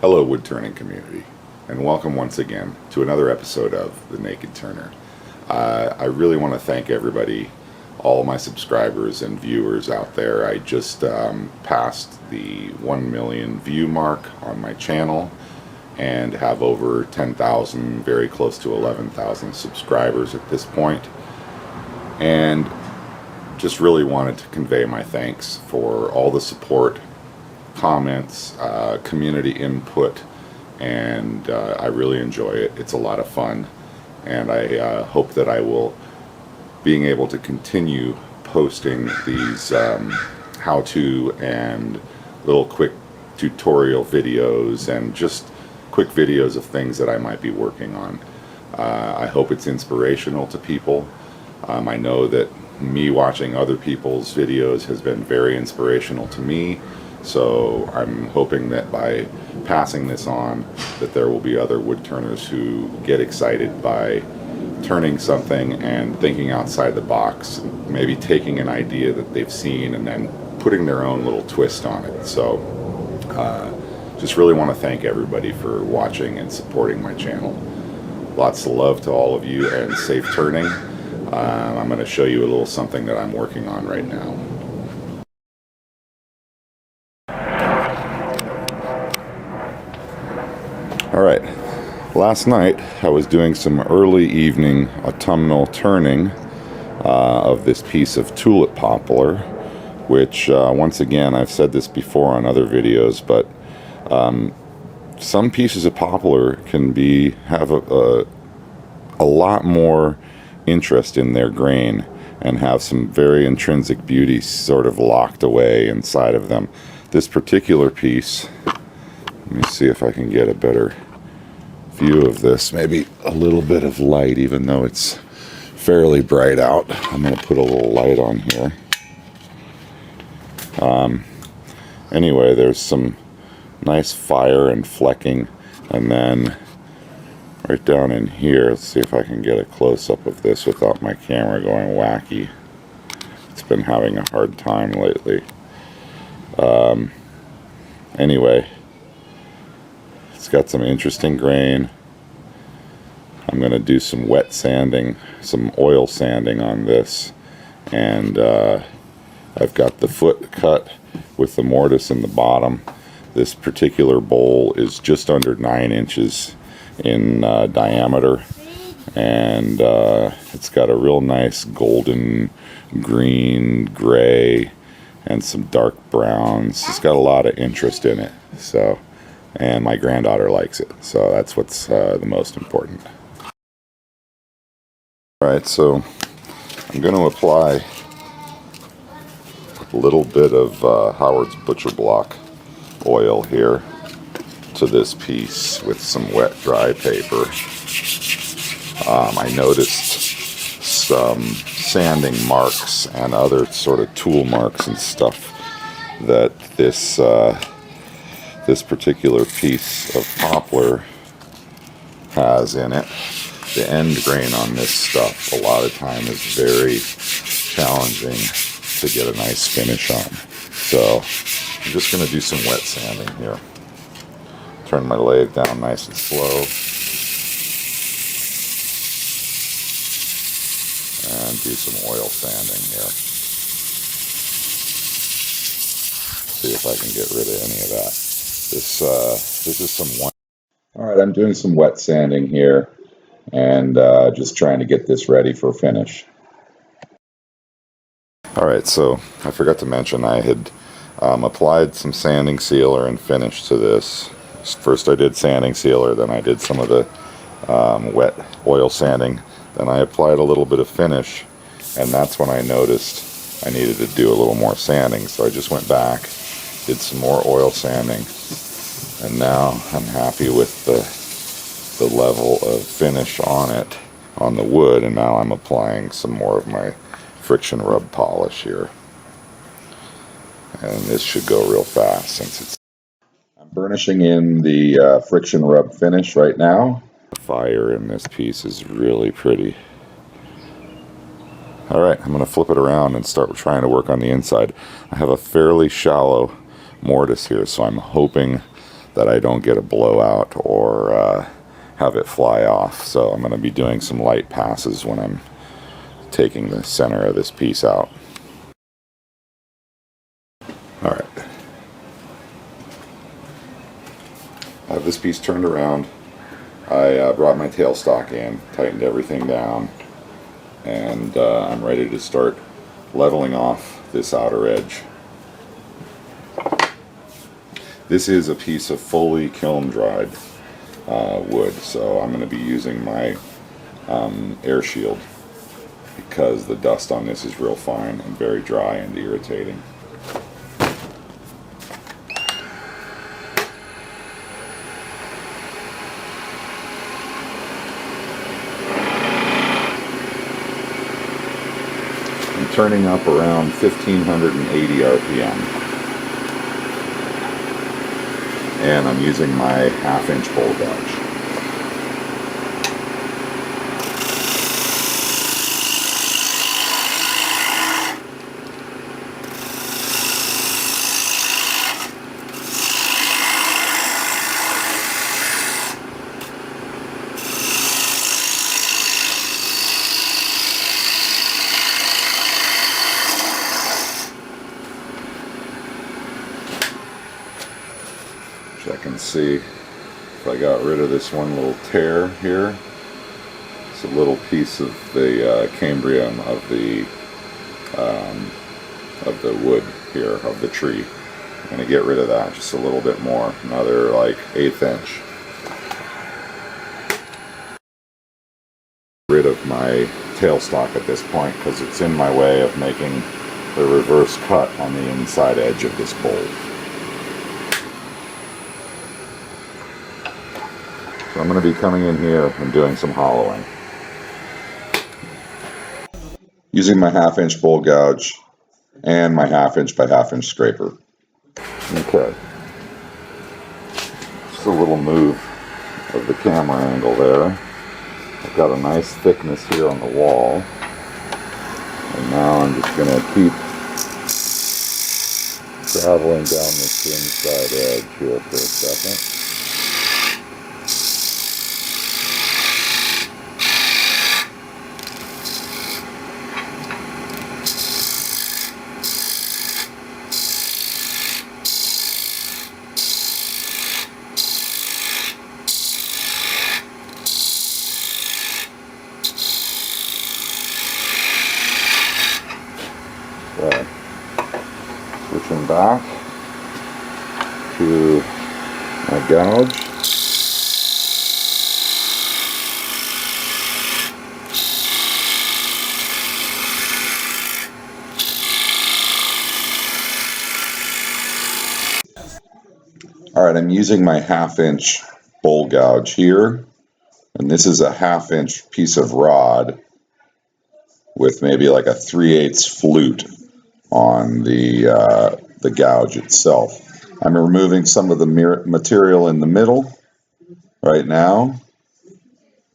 Hello, wood turning community, and welcome once again to another episode of The Naked Turner. I really want to thank everybody, all my subscribers and viewers out there. I just passed the 1 million view mark on my channel and have over 10,000, very close to 11,000 subscribers at this point. And just really wanted to convey my thanks for all the support, comments, community input, and I really enjoy it. It's a lot of fun, and I hope that I will being able to continue posting these how-to and little quick tutorial videos and just quick videos of things that I might be working on. I hope it's inspirational to people. I know that me watching other people's videos has been very inspirational to me. So I'm hoping that by passing this on, that there will be other wood turners who get excited by turning something and thinking outside the box, maybe taking an idea that they've seen and then putting their own little twist on it. So just really want to thank everybody for watching and supporting my channel. Lots of love to all of you and safe turning. I'm going to show you a little something that I'm working on right now. Alright, last night I was doing some early evening autumnal turning of this piece of tulip poplar, which once again, I've said this before on other videos, but some pieces of poplar can have a lot more interest in their grain and have some very intrinsic beauty sort of locked away inside of them. This particular piece, let me see if I can get a better view of this. Maybe a little bit of light, even though it's fairly bright out. I'm going to put a little light on here. Anyway, there's some nice fire and flecking, and then right down in here, let's see if I can get a close-up of this without my camera going wacky. It's been having a hard time lately. Anyway, it's got some interesting grain. I'm going to do some wet sanding, some oil sanding on this, and I've got the foot cut with the mortise in the bottom. This particular bowl is just under 9 inches in diameter, and it's got a real nice golden green, gray, and some dark browns. It's got a lot of interest in it, so, and my granddaughter likes it, so that's what's the most important. Alright, so I'm going to apply a little bit of Howard's Butcher Block oil here to this piece with some wet dry paper. I noticed some sanding marks and other sort of tool marks and stuff that this particular piece of poplar has in it. The end grain on this stuff a lot of time is very challenging to get a nice finish on. So I'm just going to do some wet sanding here. Turn my lathe down nice and slow. And do some oil sanding here. See if I can get rid of any of that. This is some one. Alright, I'm doing some wet sanding here and just trying to get this ready for finish. Alright, so I forgot to mention I had applied some sanding sealer and finish to this. First I did sanding sealer, then I did some of the wet oil sanding. Then I applied a little bit of finish, and that's when I noticed I needed to do a little more sanding. So I just went back, did some more oil sanding, and now I'm happy with the level of finish on it, on the wood, and now I'm applying some more of my friction rub polish here. And this should go real fast since it's... I'm burnishing in the friction rub finish right now. The fire in this piece is really pretty. Alright, I'm going to flip it around and start trying to work on the inside. I have a fairly shallow mortise here, so I'm hoping that I don't get a blowout or have it fly off. So I'm going to be doing some light passes when I'm taking the center of this piece out. Alright. I have this piece turned around. I brought my tailstock in, tightened everything down, and I'm ready to start leveling off this outer edge. This is a piece of fully kiln dried wood, so I'm going to be using my air shield because the dust on this is real fine and very dry and irritating. I'm turning up around 1580 RPM. And I'm using my 1/2-inch bowl gouge. Check and see if I got rid of this one little tear here. It's a little piece of the cambium of the wood here, of the tree. I'm going to get rid of that just a little bit more, another like 1/8 inch. Rid of my tailstock at this point because it's in my way of making the reverse cut on the inside edge of this bowl. So I'm going to be coming in here and doing some hollowing. Using my 1/2-inch bowl gouge and my 1/2-inch by 1/2-inch scraper. Okay. Just a little move of the camera angle there. I've got a nice thickness here on the wall. And now I'm just going to keep traveling down this inside edge here for a second. Okay. Switching back to my gouge. Alright, I'm using my 1/2-inch bowl gouge here, and this is a 1/2-inch piece of rod with maybe like a 3/8 flute on the gouge itself. I'm removing some of the material in the middle right now,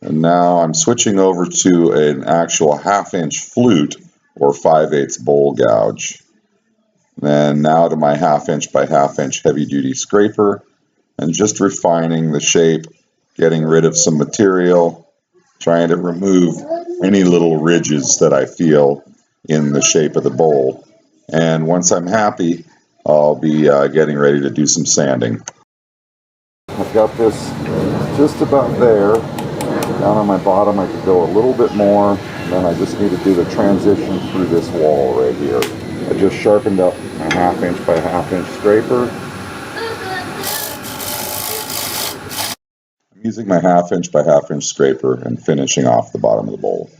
and now I'm switching over to an actual 1/2-inch flute or 5/8 bowl gouge. Then now to my 1/2-inch by 1/2-inch heavy-duty scraper, and just refining the shape, getting rid of some material, trying to remove any little ridges that I feel in the shape of the bowl. And once I'm happy, I'll be getting ready to do some sanding. I've got this just about there. Down on my bottom I could go a little bit more, and then I just need to do the transition through this wall right here. I just sharpened up my 1/2-inch by 1/2-inch scraper. I'm using my 1/2-inch by 1/2-inch scraper and finishing off the bottom of the bowl.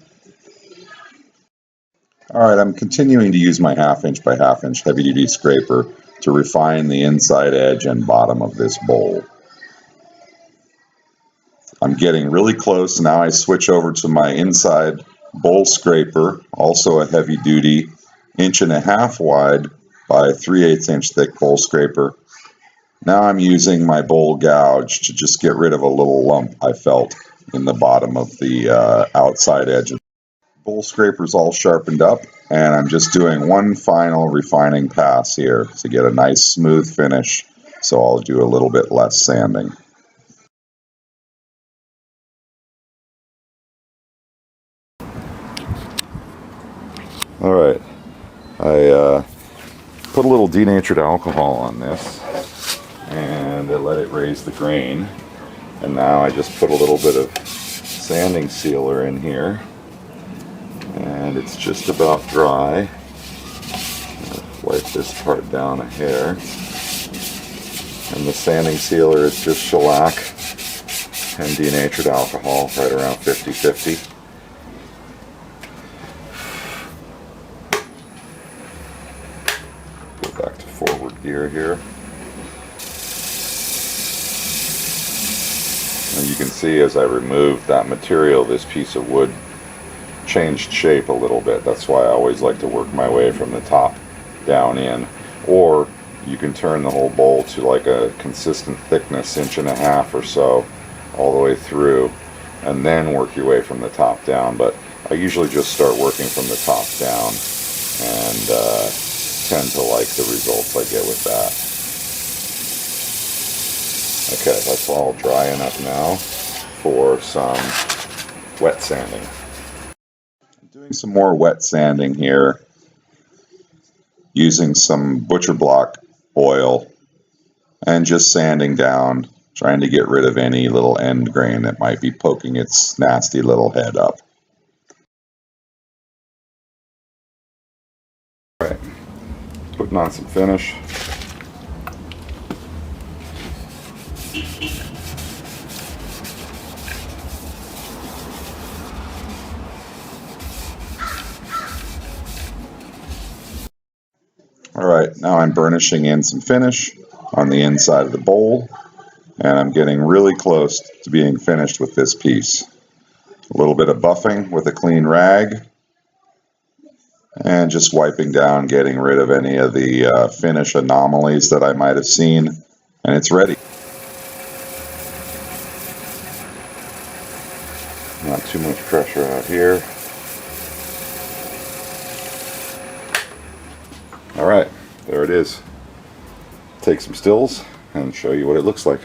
Alright, I'm continuing to use my 1/2-inch by 1/2-inch heavy-duty scraper to refine the inside edge and bottom of this bowl. I'm getting really close. Now I switch over to my inside bowl scraper, also a heavy-duty 1.5 wide by 3/8 inch thick bowl scraper. Now I'm using my bowl gouge to just get rid of a little lump I felt in the bottom of the outside edge. Bowl scraper's all sharpened up, and I'm just doing one final refining pass here to get a nice smooth finish so I'll do a little bit less sanding. Alright, I put a little denatured alcohol on this and I let it raise the grain, and now I just put a little bit of sanding sealer in here and it's just about dry. Wipe this part down a hair, and the sanding sealer is just shellac and denatured alcohol, right around 50-50. Go back to forward gear here. And you can see as I removed that material, this piece of wood changed shape a little bit. That's why I always like to work my way from the top down in. Or you can turn the whole bowl to like a consistent thickness, 1.5 inches or so, all the way through, and then work your way from the top down. But I usually just start working from the top down, and tend to like the results I get with that. Okay, that's all dry enough now for some wet sanding. I'm doing some more wet sanding here, using some butcher block oil and just sanding down, trying to get rid of any little end grain that might be poking its nasty little head up. Alright, putting on some finish. Alright, now I'm burnishing in some finish on the inside of the bowl, and I'm getting really close to being finished with this piece. A little bit of buffing with a clean rag, and just wiping down, getting rid of any of the finish anomalies that I might have seen, and it's ready. Not too much pressure out here. Alright, there it is. Take some stills and show you what it looks like.